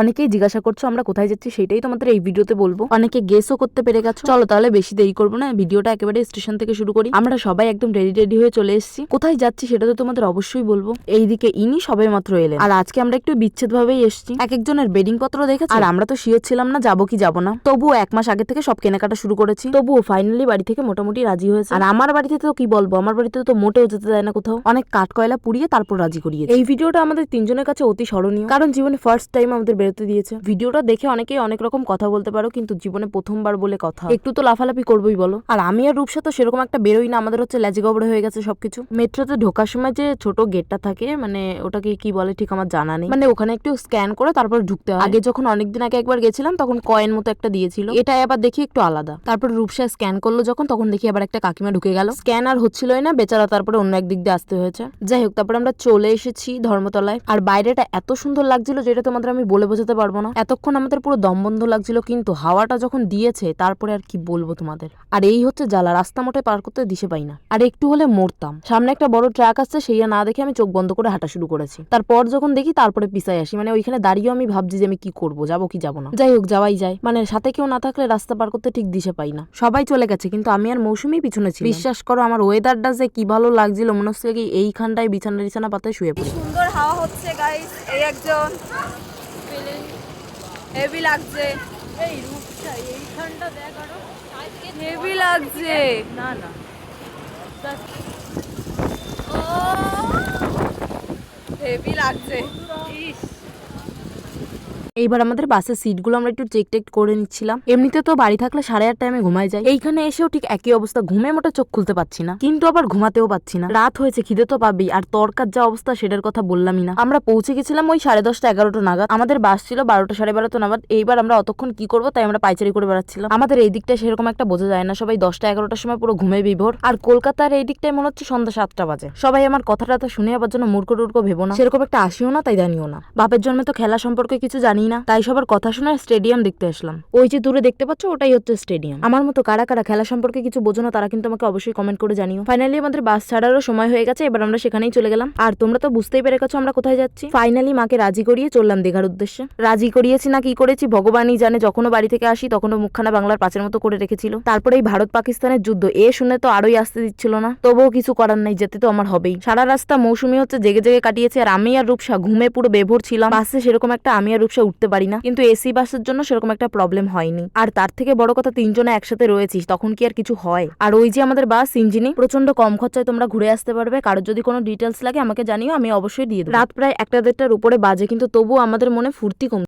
অনেকেই জিজ্ঞাসা করছো আমরা কোথায় যাচ্ছি, সেটাই তোমাদের এই ভিডিওতে বলবো। অনেকে গেসও করতে পেরে গেছো। চলো তাহলে বেশি দেরি করবো না, ভিডিওটা একেবারে স্টেশন থেকে শুরু করি। আমরা সবাই একদম রেডি হয়ে চলে এসেছি। কোথায় যাচ্ছি সেটা তো তোমাদের অবশ্যই বলবো। এইদিকে ইনি সবাই মাত্র এলেন, আর আজকে আমরা একটু বিচ্ছেদ ভাবেই এসেছি। এক একজনের বেডিং পত্র দেখেছি, আর আমরা তো শিওর ছিলাম না যাবো কি যাবো না। তবুও 1 মাস আগে থেকে সব কেনাকাটা শুরু করেছি। তবুও ফাইনালি বাড়ি থেকে মোটামুটি রাজি হয়েছে। আর আমার বাড়িতে তো কি বলবো, আমার বাড়িতে তো মোটেও যেতে দেয় না কোথাও। অনেক কাঠ কয়লা পুড়িয়ে তারপর রাজি করিয়েছে। এই ভিডিওটা আমাদের তিনজনের কাছে অতি স্মরণীয়, কারণ জীবনে ফার্স্ট টাইম আমাদের বেরোতে দিয়েছে। ভিডিওটা দেখে অনেকেই অনেক রকম কথা বলতে পারো, কিন্তু জীবনে প্রথমবার বলে কথা, একটু তো লাফালাফি করবোই বলো। আর আমি আর রূপসা তো সেরকম একটা বেরোই না, আমাদের হচ্ছে লেজে গবড়ে হয়ে গেছে সবকিছু। মেট্রোতে ঢোকার সময় যে ছোট গেটটা থাকে, মানে ওটাকে কি বলে ঠিক আমার জানা নেই, মানে ওখানে একটু স্ক্যান করে তারপর ঢুকতে হয়। আগে যখন অনেকদিন আগে একবার গেছিলাম তখন কয়েন মতো একটা দিয়েছিল, এটা আবার দেখি একটু আলাদা। তারপর রূপসা স্ক্যান করলো যখন, তখন দেখি আবার একটা কাকিমা ঢুকে গেল। স্ক্যান আর হচ্ছিলই না, বেচারা তারপরে অন্য একদিক দিয়ে আসতে হয়েছে। যাই হোক, তারপর আমরা চলে এসেছি ধর্মতলায়। আর বাইরেটা এত সুন্দর লাগছিল যেটা তোমাদের আমি বলে বোঝাতে পারবো না। এতক্ষণ আমাদের পুরো দম বন্ধ লাগছিল, কিন্তু হাওয়াটা যখন দিয়েছে তারপরে আর কি বলবো তোমাদের। আর এই হচ্ছে জ্বালা, রাস্তা মোটে পার করতে দিশে পাই না। আর একটু হলে মরতাম। সামনে একটা বড় ট্রাক আসছে, সেইয়া না দেখে আমি চোখ বন্ধ করে হাঁটা শুরু করেছি। তারপর যখন দেখি তারপরে পিছাই আসি, মানে ওইখানে দাঁড়িয়েও আমি ভাবছি যে আমি কি করবো, যাবো কি যাবো না। যাই হোক, যাওয়াই যায়, মানে সাথে কেউ না থাকলে রাস্তা পার করতে ঠিক দিশে পাই না। সবাই চলে গেছে কিন্তু আমি আর মৌসুমী পিছনে ছিল। বিশ্বাস করো আমার ওয়েদারটা যে কি ভালো লাগছিল, মনে হচ্ছে কি এইখানটায় বিছানা পাতায় শুয়ে পড়ি। সুন্দর হাওয়া হচ্ছে গাইস, এই একজন হেভি লাগছে। এই রূপসা এইখানটা দেখ, আরো হেভি লাগছে। না না ও হেভি লাগছে। ইস, এইবার আমাদের বাসের সিটগুলো আমরা একটু চেক টেক করে নিচ্ছিলাম। এমনিতে তো বাড়ি থাকলে 8:30 টাইমে ঘুমাই যায়, এইখানে এসেও ঠিক একই অবস্থা, ঘুমে মোটা চোখ খুলতে পারছি না, কিন্তু আবার ঘুমাতেও পাচ্ছি না। রাত হয়েছে, খিদে তো পাবেই, আর তরকার যা অবস্থা সেটার কথা বললামই না। আমরা পৌঁছে গেছিলাম ওই 10:30 11টা নাগাদ, আমাদের বাস ছিল 12টা 12:30 নাগাদ। এইবার আমরা অতক্ষণ কি করবো তাই আমরা পাইচারি করে বেড়াচ্ছিলাম। আমাদের এই দিকটা সেরকম একটা বোঝা যায় না, সবাই 10টা 11টার সময় পুরো ঘুমে বিভোর। আর কলকাতার এই দিকটায় মনে হচ্ছে সন্ধ্যা 7টা বাজে। সবাই আমার কথাটা তো শুনে আবার জন্য মূর্খ টুর্খ ভেবো না, সেরকম একটা আসিও না তাই জানিও না। বাপের জন্মে তো খেলা সম্পর্কে কিছু জানি না, তাই সবার কথা শুনে স্টেডিয়াম দেখতে আসলাম। ওই যে দূরে দেখতে পাচ্ছ ওটাই হচ্ছে স্টেডিয়াম। আমার মতো কারা কারা খেলা সম্পর্কে কিছু বোঝো না তারা কিন্তু আমাকে অবশ্যই কমেন্ট করে জানিও। ফাইনালি আমাদের বাস ছাড়ারও সময় হয়ে গেছে, এবার আমরা সেখানেই চলে গেলাম। আর তোমরা তো বুঝতেই পেরে গেছো আমরা কোথায় যাচ্ছি। ফাইনালি মাকে রাজি করিয়ে চললাম দীঘার উদ্দেশ্যে। রাজি করিয়েছি না কি করেছি ভগবানই জানে। যখনও বাড়ি থেকে আসি তখনও মুখখানা বাংলার পাঁচের মতো করে রেখেছিল। তারপরে এই ভারত পাকিস্তানের যুদ্ধ শুনে তো আরোই আসতে দিচ্ছিল না, তবুও কিছু করার নাই, যেতে তো আমার হবেই। সারা রাস্তা মৌসুমী হচ্ছে জেগে জেগে কাটিয়েছে, আর আমি আর রূপসা ঘুমে পুরো বেভোর ছিলাম। বাসে সেরকম একটা আমি আর রূপসা উঠতে পারি না, কিন্তু এসি বাসের জন্য সেরকম একটা প্রবলেম হয়নি। আর তার থেকে বড় কথা, তিনজনে একসাথে রয়েছিস তখন কি আর কিছু হয়। আর ওই যে আমাদের বাস ইঞ্জিনি, প্রচন্ড কম খরচায় তোমরা ঘুরে আসতে পারবে। কারোর যদি কোনো ডিটেলস লাগে আমাকে জানিও, আমি অবশ্যই দিয়ে দেবো। রাত প্রায় 1টা 1:30টার উপরে বাজে, কিন্তু তবুও আমাদের মনে ফুর্তি কম